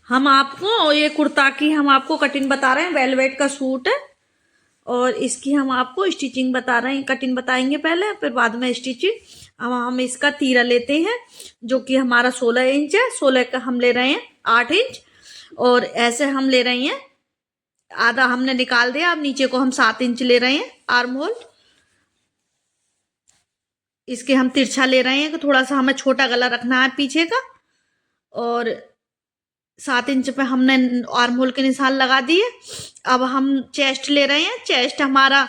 हम आपको ये कुर्ता की हम आपको कटिंग बता रहे हैं। वेलवेट का सूट है और इसकी हम आपको स्टिचिंग बता रहे हैं, कटिंग बताएंगे पहले, फिर बाद में स्टिचिंग। अब हम इसका तीरा लेते हैं जो कि हमारा 16 इंच है। 16 का हम ले रहे हैं 8 इंच और ऐसे हम ले रहे हैं आधा हमने निकाल दिया। अब नीचे को हम 7 इंच ले रहे हैं आर्म होल। इसके हम तिरछा ले रहे हैं कि थोड़ा सा हमें छोटा गला रखना है पीछे का। और 7 इंच पे हमने आर्म होल के निशान लगा दिए। अब हम चेस्ट ले रहे हैं। चेस्ट हमारा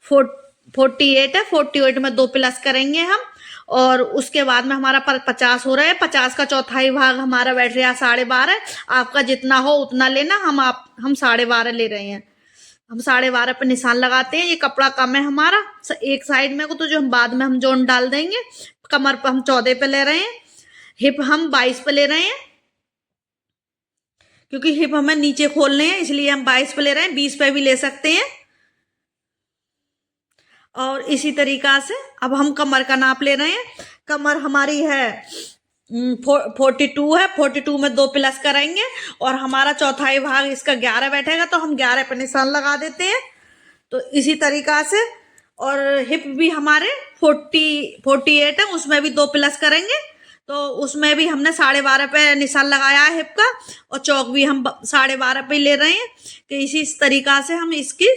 48 है। 48 में 2 प्लस करेंगे हम और उसके बाद में हमारा 50 हो रहा है। 50 का चौथाई भाग हमारा बैठ रहा है 12.5। आपका जितना हो उतना लेना। हम 12.5 ले रहे हैं। हम 12.5 पे निशान लगाते हैं। ये कपड़ा कम है हमारा एक साइड में को, तो जो हम बाद में हम जोन डाल देंगे। कमर पर हम 14 पे ले रहे हैं। हिप हम 22 पे ले रहे हैं क्योंकि हिप हमें नीचे खोलने हैं, इसलिए हम 22 पे ले रहे हैं। 20 पे भी ले सकते हैं। और इसी तरीका से अब हम कमर का नाप ले रहे हैं। कमर हमारी है 42 है। 42 में 2 प्लस करेंगे और हमारा चौथाई भाग इसका 11 बैठेगा, तो हम 11 पे निशान लगा देते हैं। तो इसी तरीका से। और हिप भी हमारे 48 है, उसमें भी 2 प्लस करेंगे, तो उसमें भी हमने 12.5 पे निशान लगाया है हिप का। और चौक भी हम 12.5 पे ले रहे हैं कि इसी तरीका से हम इसकी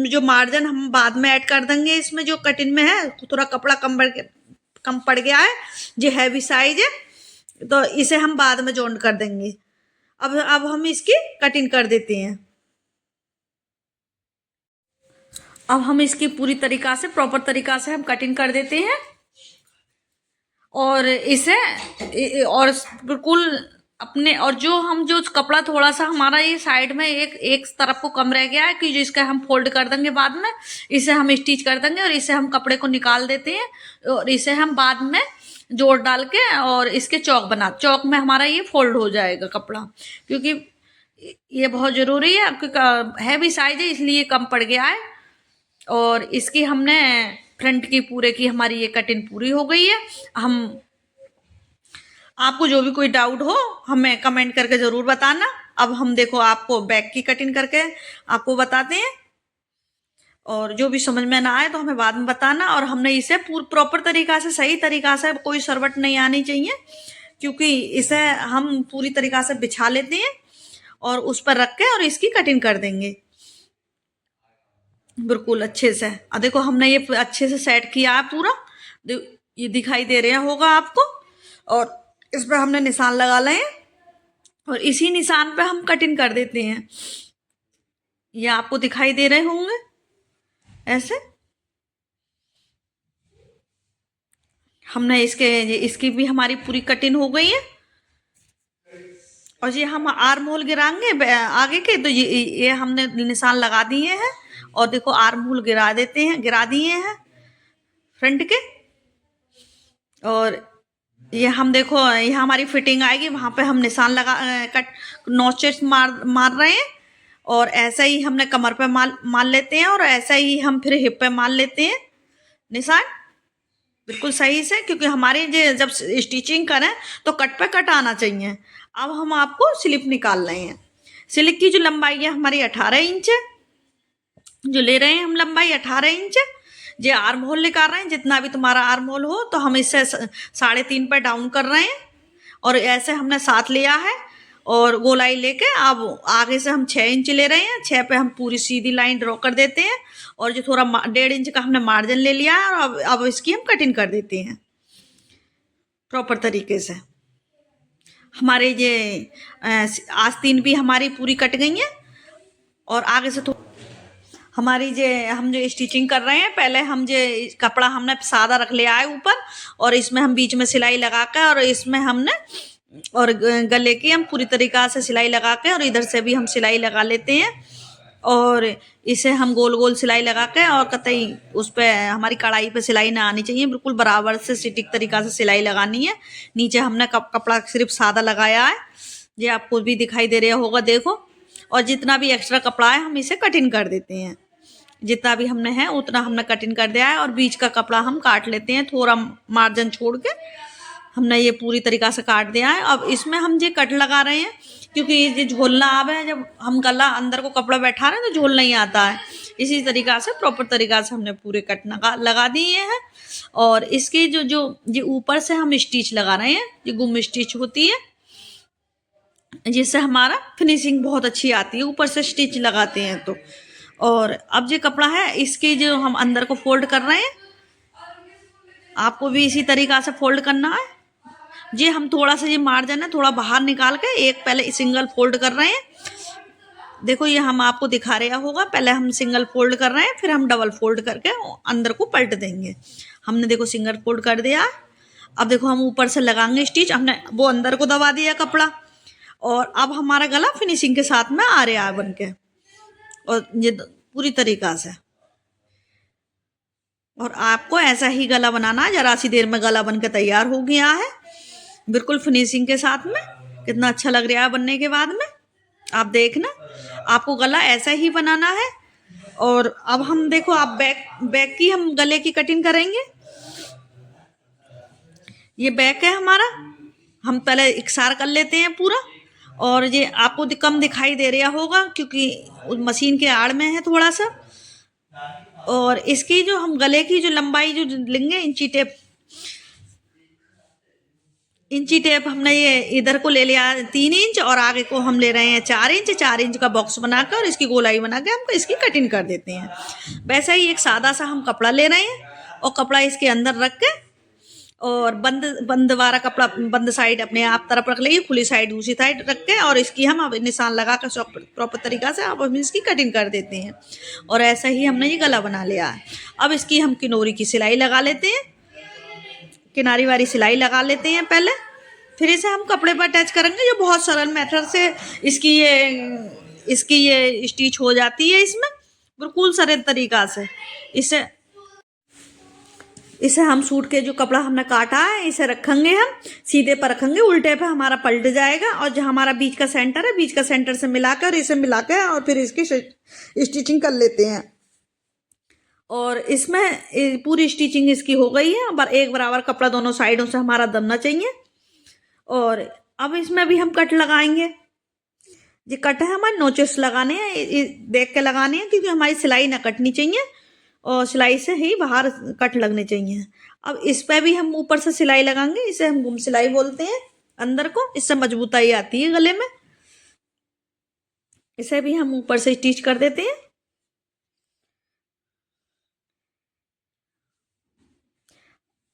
जो मार्जिन हम बाद में ऐड कर देंगे। इसमें जो कटिंग में है थोड़ा कपड़ा कम पड़ गया है, जो हैवी साइज है, तो इसे हम बाद में जॉइंट कर देंगे। अब हम इसकी कटिंग कर देते हैं। अब हम इसकी पूरी तरीका से प्रॉपर तरीका से हम कटिंग कर देते हैं और इसे और बिल्कुल अपने। और जो कपड़ा थोड़ा सा हमारा ये साइड में एक तरफ को कम रह गया है कि जो इसका हम फोल्ड कर देंगे बाद में, इसे हम स्टिच कर देंगे और इसे हम कपड़े को निकाल देते हैं और इसे हम बाद में जोड़ डाल के और इसके चौक में हमारा ये फोल्ड हो जाएगा कपड़ा, क्योंकि ये बहुत जरूरी है। आपके हैवी साइज है इसलिए कम पड़ गया है। और इसकी हमने फ्रंट की पूरे की हमारी ये कटिंग पूरी हो गई है। हम आपको जो भी कोई डाउट हो हमें कमेंट करके जरूर बताना। अब हम देखो आपको बैक की कटिंग करके आपको बताते हैं और जो भी समझ में ना आए तो हमें बाद में बताना। और हमने इसे प्रॉपर तरीका से सही तरीका से, कोई सरवट नहीं आनी चाहिए, क्योंकि इसे हम पूरी तरीका से बिछा लेते हैं और उस पर रख के और इसकी कटिंग कर देंगे बिल्कुल अच्छे से। देखो हमने ये अच्छे से सेट किया है पूरा, ये दिखाई दे रहा होगा आपको। और इस पर हमने निशान लगा लिए और इसी निशान पे हम कटिंग कर देते हैं। ये आपको दिखाई दे रहे होंगे ऐसे। हमने इसकी भी हमारी पूरी कटिंग हो गई है। और ये हम आर्म होल गिराएंगे आगे के, तो ये हमने निशान लगा दिए हैं। और देखो आर्म होल गिरा दिए हैं फ्रंट के। और ये हम देखो यहाँ हमारी फिटिंग आएगी, वहां पे हम निशान लगा नॉचेस मार रहे हैं। और ऐसा ही हमने कमर पे मार लेते हैं और ऐसा ही हम फिर हिप पे मार लेते हैं निशान बिल्कुल सही से, क्योंकि हमारे जब स्टिचिंग करें तो कट पे कट आना चाहिए। अब हम आपको स्लिप निकाल रहे हैं। स्लिप की जो लंबाई है हमारी 18 इंच है। जो ले रहे हैं हम लंबाई 18 इंच। जो आर्म होल निकाल रहे हैं, जितना भी तुम्हारा आर्म होल हो, तो हम इससे 3.5 पर डाउन कर रहे हैं और ऐसे हमने 7 लिया है। और गोलाई लेके अब आगे से हम 6 इंच ले रहे हैं। 6 पे हम पूरी सीधी लाइन ड्रॉ कर देते हैं और जो थोड़ा 1.5 इंच का हमने मार्जिन ले लिया है और अब इसकी हम कटिंग कर देते हैं प्रॉपर तरीके से। हमारे ये आस्तीन भी हमारी पूरी कट गई है। और आगे से तो हमारी हम जो स्टिचिंग कर रहे हैं, पहले हम कपड़ा हमने सादा रख लिया है ऊपर और इसमें हम बीच में सिलाई लगा कर और इसमें हमने और गले की हम पूरी तरीका से सिलाई लगा के और इधर से भी हम सिलाई लगा लेते हैं। और इसे हम गोल गोल सिलाई लगा के और कतई उस पर हमारी कढ़ाई पे सिलाई ना आनी चाहिए, बिल्कुल बराबर से सटीक तरीका से सिलाई लगानी है। नीचे हमने कपड़ा सिर्फ सादा लगाया है, ये आपको भी दिखाई दे रहा होगा देखो। और जितना भी एक्स्ट्रा कपड़ा है हम इसे कटिंग कर देते हैं। जितना भी हमने है उतना हमने कटिंग कर दिया है और बीच का कपड़ा हम काट लेते हैं थोड़ा मार्जिन छोड़ के। हमने ये पूरी तरीक़ा से काट दिया है। अब इसमें हम ये कट लगा रहे हैं क्योंकि ये झोलना अब है, जब हम गला अंदर को कपड़ा बैठा रहे हैं तो झोल नहीं आता है। इसी तरीक़ा से प्रॉपर तरीक़ा से हमने पूरे कट लगा दिए हैं। और इसके जो जो ये ऊपर से हम स्टिच लगा रहे हैं, ये गुम स्टिच होती है जिससे हमारा फिनिशिंग बहुत अच्छी आती है ऊपर से स्टिच लगाते हैं तो। और अब ये कपड़ा है, इसके जो हम अंदर को फोल्ड कर रहे हैं, आपको भी इसी तरीक़ा से फोल्ड करना है। ये हम थोड़ा सा ये मार्जिन है थोड़ा बाहर निकाल के एक पहले सिंगल फोल्ड कर रहे हैं। देखो ये हम आपको दिखा रहा होगा, पहले हम सिंगल फोल्ड कर रहे हैं, फिर हम डबल फोल्ड करके अंदर को पलट देंगे। हमने देखो सिंगल फोल्ड कर दिया। अब देखो हम ऊपर से लगाएंगे स्टिच, हमने वो अंदर को दबा दिया कपड़ा, और अब हमारा गला फिनिशिंग के साथ में आ रहा है बन के, और ये पूरी तरीक़ा से। और आपको ऐसा ही गला बनाना है। जरा सी देर में गला बन के तैयार हो गया है बिल्कुल फिनिशिंग के साथ में। कितना अच्छा लग रहा है बनने के बाद में, आप देखना। आपको गला ऐसा ही बनाना है। और अब हम देखो, आप बैक की हम गले की कटिंग करेंगे। ये बैक है हमारा, हम पहले इकसार कर लेते हैं पूरा। और ये आपको कम दिखाई दे रहा होगा क्योंकि मशीन के आड़ में है थोड़ा सा। और इसकी जो हम गले की जो लंबाई जो लेंगे, इंची टेप हमने ये इधर को ले लिया 3 इंच, और आगे को हम ले रहे हैं 4 इंच। 4 इंच का बॉक्स बनाकर और इसकी गोलाई बना के हम इसकी कटिंग कर देते हैं। वैसे ही एक सादा सा हम कपड़ा ले रहे हैं और कपड़ा इसके अंदर रख के, और बंद वाला कपड़ा बंद साइड अपने आप तरफ रख लेंगे, खुली साइड दूसरी साइड रख के, और इसकी हम अब निशान लगा कर प्रॉपर तरीक़ा से अब हम इसकी कटिंग कर देते हैं। और ऐसा ही हमने ये गला बना लिया है। अब इसकी हम किनोरी की सिलाई लगा लेते हैं, किनारी वाली सिलाई लगा लेते हैं पहले, फिर इसे हम कपड़े पर अटैच करेंगे। ये बहुत सरल मेथड से इसकी ये स्टिच हो जाती है इसमें, बिल्कुल सरल तरीक़ा से। इसे हम सूट के जो कपड़ा हमने काटा है इसे रखेंगे, हम सीधे पर रखेंगे, उल्टे पे हमारा पलट जाएगा। और जो हमारा बीच का सेंटर है, बीच का सेंटर से मिलाकर इसे मिलाकर और फिर इसकी स्टिचिंग कर लेते हैं। और इसमें पूरी स्टिचिंग इसकी हो गई है। अब एक बराबर कपड़ा दोनों साइडों से हमारा दबना चाहिए। और अब इसमें भी हम कट लगाएंगे। ये कट है हमारे नोचेस लगाने हैं, देख के लगाने हैं क्योंकि हमारी सिलाई ना कटनी चाहिए और सिलाई से ही बाहर कट लगने चाहिए। अब इस पर भी हम ऊपर से सिलाई लगाएंगे, इसे हम गुम सिलाई बोलते हैं अंदर को। इससे मजबूताई आती है गले में। इसे भी हम ऊपर से स्टिच कर देते हैं।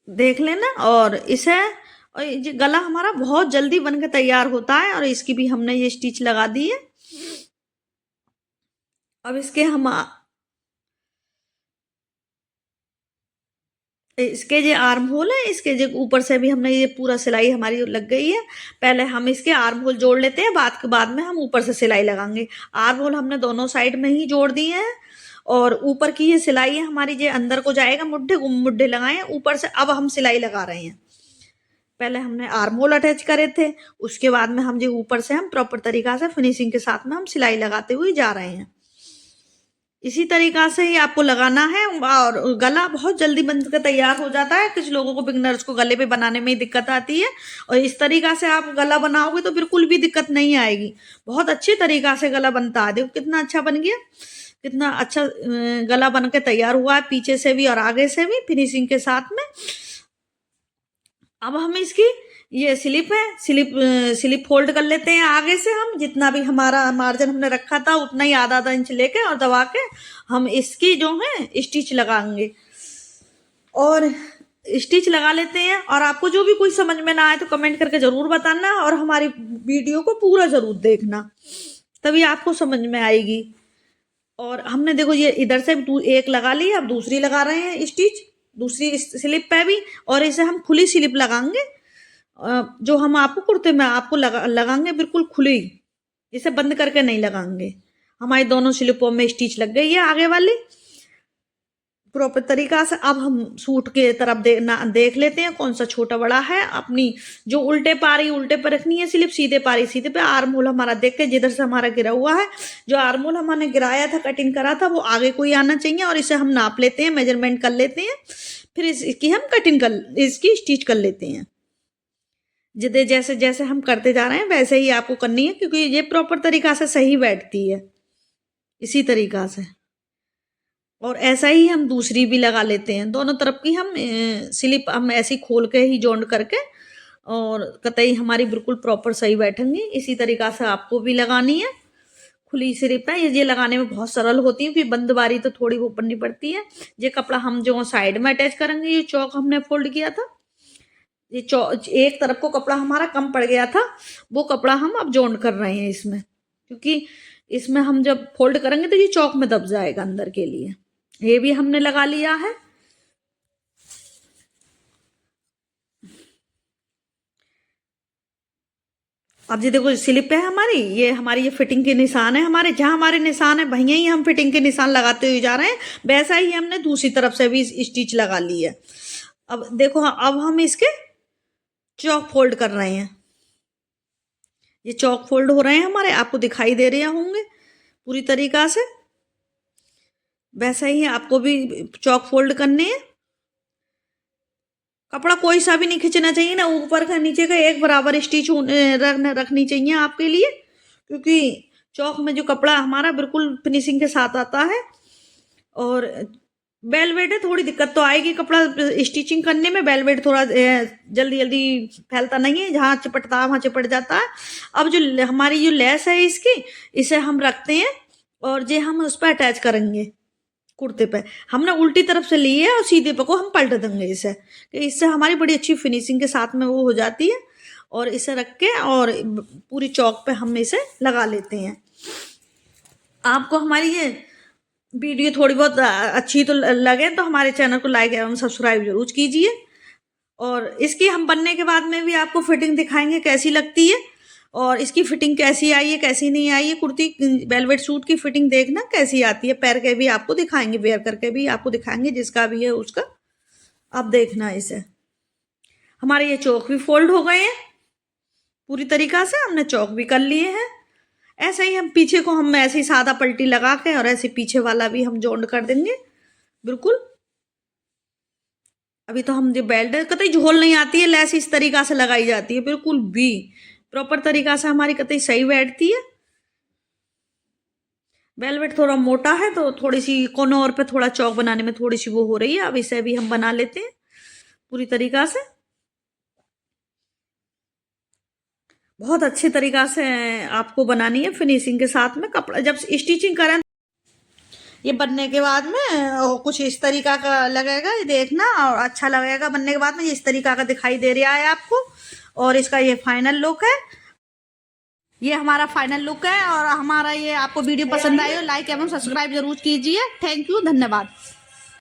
देख लेना। और ये गला हमारा बहुत जल्दी बन के तैयार होता है। और इसकी भी हमने ये स्टिच लगा दी है। अब इसके जो आर्म होल है, इसके जो ऊपर से भी हमने ये पूरा सिलाई हमारी लग गई है। पहले हम इसके आर्म होल जोड़ लेते हैं, बाद में हम ऊपर से सिलाई लगाएंगे। आर्म होल हमने दोनों साइड में ही जोड़ दिए हैं। और ऊपर की ये सिलाई है हमारी, जो अंदर को जाएगा, मुड्ढे लगाए हैं ऊपर से। अब हम सिलाई लगा रहे हैं। पहले हमने आर्म होल अटैच करे थे, उसके बाद में हम जो ऊपर से हम प्रॉपर तरीक़ा से फिनिशिंग के साथ में हम सिलाई लगाते हुए जा रहे हैं। इसी तरीक़ा से ही आपको लगाना है। और गला बहुत जल्दी बन कर तैयार हो जाता है। कुछ लोगों को, बिगनर्स को गले पे बनाने में ही दिक्कत आती है, और इस तरीक़ा से आप गला बनाओगे तो बिल्कुल भी दिक्कत नहीं आएगी। बहुत अच्छे तरीक़ा से गला बनता है। देखो कितना अच्छा बन गया, कितना अच्छा गला बन के तैयार हुआ है, पीछे से भी और आगे से भी फिनिशिंग के साथ में। अब हम इसकी ये स्लिप फोल्ड कर लेते हैं आगे से। हम जितना भी हमारा मार्जिन हमने रखा था उतना ही आधा इंच लेके और दबा के हम इसकी जो है स्टिच लगाएंगे। और स्टिच लगा लेते हैं। और आपको जो भी कोई समझ में ना आए तो कमेंट करके ज़रूर बताना, और हमारी वीडियो को पूरा ज़रूर देखना, तभी आपको समझ में आएगी। और हमने देखो ये इधर से एक लगा ली, अब दूसरी लगा रहे हैं स्टिच, दूसरी स्लिप पे भी। और इसे हम खुली स्लिप लगाएंगे, जो हम आपको कुर्ते में आपको लगाएंगे बिल्कुल खुली, इसे बंद करके नहीं लगाएंगे। हमारी दोनों स्लिपों में स्टिच लग गई है आगे वाली प्रॉपर तरीक़ा से। अब हम सूट के तरफ देख लेते हैं कौन सा छोटा बड़ा है। अपनी जो उल्टे पारी उल्टे पर रखनी है स्लिप, सीधे पारी सीधे पे। आर्म होल हमारा देख के जिधर से हमारा गिरा हुआ है, जो आर्म होल हमने गिराया था, कटिंग करा था, वो आगे को ही आना चाहिए। और इसे हम नाप लेते हैं, मेजरमेंट कर लेते हैं, फिर इसकी हम इसकी स्टिच कर लेते हैं। जिदे जैसे जैसे हम करते जा रहे हैं वैसे ही आपको करनी है, क्योंकि ये प्रॉपर तरीका से सही बैठती है इसी तरीका से। और ऐसा ही हम दूसरी भी लगा लेते हैं, दोनों तरफ की हम स्लिप हम ऐसी खोल के ही जॉइंट करके, और कतई हमारी बिल्कुल प्रॉपर सही बैठेंगी। इसी तरीका से आपको भी लगानी है। खुली स्लिप है ये लगाने में बहुत सरल होती है, क्योंकि बंद बारी तो थोड़ी वो बननी पड़ती है। ये कपड़ा हम जो साइड में अटैच करेंगे, ये चौक हमने फोल्ड किया था, ये एक तरफ को कपड़ा हमारा कम पड़ गया था, वो कपड़ा हम अब जॉइंट कर रहे हैं इसमें, क्योंकि इसमें हम जब फोल्ड करेंगे तो ये चौक में दब जाएगा अंदर के लिए। ये भी हमने लगा लिया है। अब ये देखो स्लिप है हमारी, ये फिटिंग के निशान है हमारे, जहां हमारे निशान है वहीं ही हम फिटिंग के निशान लगाते हुए जा रहे हैं। वैसा ही हमने दूसरी तरफ से भी स्टिच लगा ली है। अब देखो, अब हम इसके चौक फोल्ड कर रहे हैं। ये चौक फोल्ड हो रहे हैं हमारे, आपको दिखाई दे रहे होंगे पूरी तरीका से। वैसा ही आपको भी चौक फोल्ड करने हैं। कपड़ा कोई सा भी नहीं खींचना चाहिए ना, ऊपर का नीचे का एक बराबर स्टिच रखनी चाहिए आपके लिए, क्योंकि चौक में जो कपड़ा हमारा बिल्कुल फिनिशिंग के साथ आता है। और वेलवेट है, थोड़ी दिक्कत तो आएगी कपड़ा स्टिचिंग करने में। वेलवेट थोड़ा जल्दी जल्दी फैलता नहीं है, जहाँ चिपटता है वहाँ चिपट जाता है। अब जो हमारी जो लेस है इसकी, इसे हम रखते हैं और ये हम उस पर अटैच करेंगे कुर्ते पे। हमने उल्टी तरफ से ली है और सीधे पे को हम पलट देंगे इसे, कि इससे हमारी बड़ी अच्छी फिनिशिंग के साथ में वो हो जाती है। और इसे रख के और पूरी चौक पे हम इसे लगा लेते हैं। आपको हमारी ये वीडियो थोड़ी बहुत अच्छी तो लगे तो हमारे चैनल को लाइक एवं सब्सक्राइब जरूर कीजिए। और इसकी हम बनने के बाद में भी आपको फिटिंग दिखाएंगे कैसी लगती है, और इसकी फिटिंग कैसी आई है कैसी नहीं आई है। कुर्ती वेलवेट सूट की फिटिंग देखना कैसी आती है, पैर के भी आपको दिखाएंगे, वेयर करके भी आपको दिखाएंगे, जिसका भी है उसका आप देखना। इसे हमारे ये चौक भी फोल्ड हो गए हैं पूरी तरीका से, हमने चौक भी कर लिए हैं। ऐसा ही हम पीछे को हम ऐसे ही सादा पलटी लगा के और ऐसे पीछे वाला भी हम जॉइंट कर देंगे बिल्कुल। अभी तो हम जो बेल्ट कतई झोल नहीं आती है, लेस इस तरीका से लगाई जाती है, बिल्कुल भी प्रॉपर तरीका से हमारी कतई सही बैठती है। वेलवेट थोड़ा मोटा है तो थोड़ी सी कोनों और पे थोड़ा चौक बनाने में थोड़ी सी वो हो रही है। अब इसे भी हम बना लेते हैं पूरी तरीका से। बहुत अच्छे तरीका से आपको बनानी है फिनिशिंग के साथ में। कपड़ा जब स्टिचिंग करें ये बनने के बाद में कुछ इस तरीका का लगेगा, ये देखना, और अच्छा लगेगा बनने के बाद में। ये इस तरीका का दिखाई दे रहा है आपको, और इसका ये फाइनल लुक है। ये हमारा फाइनल लुक है। और हमारा ये आपको वीडियो पसंद आई हो लाइक एवं सब्सक्राइब जरूर कीजिए। थैंक यू, धन्यवाद।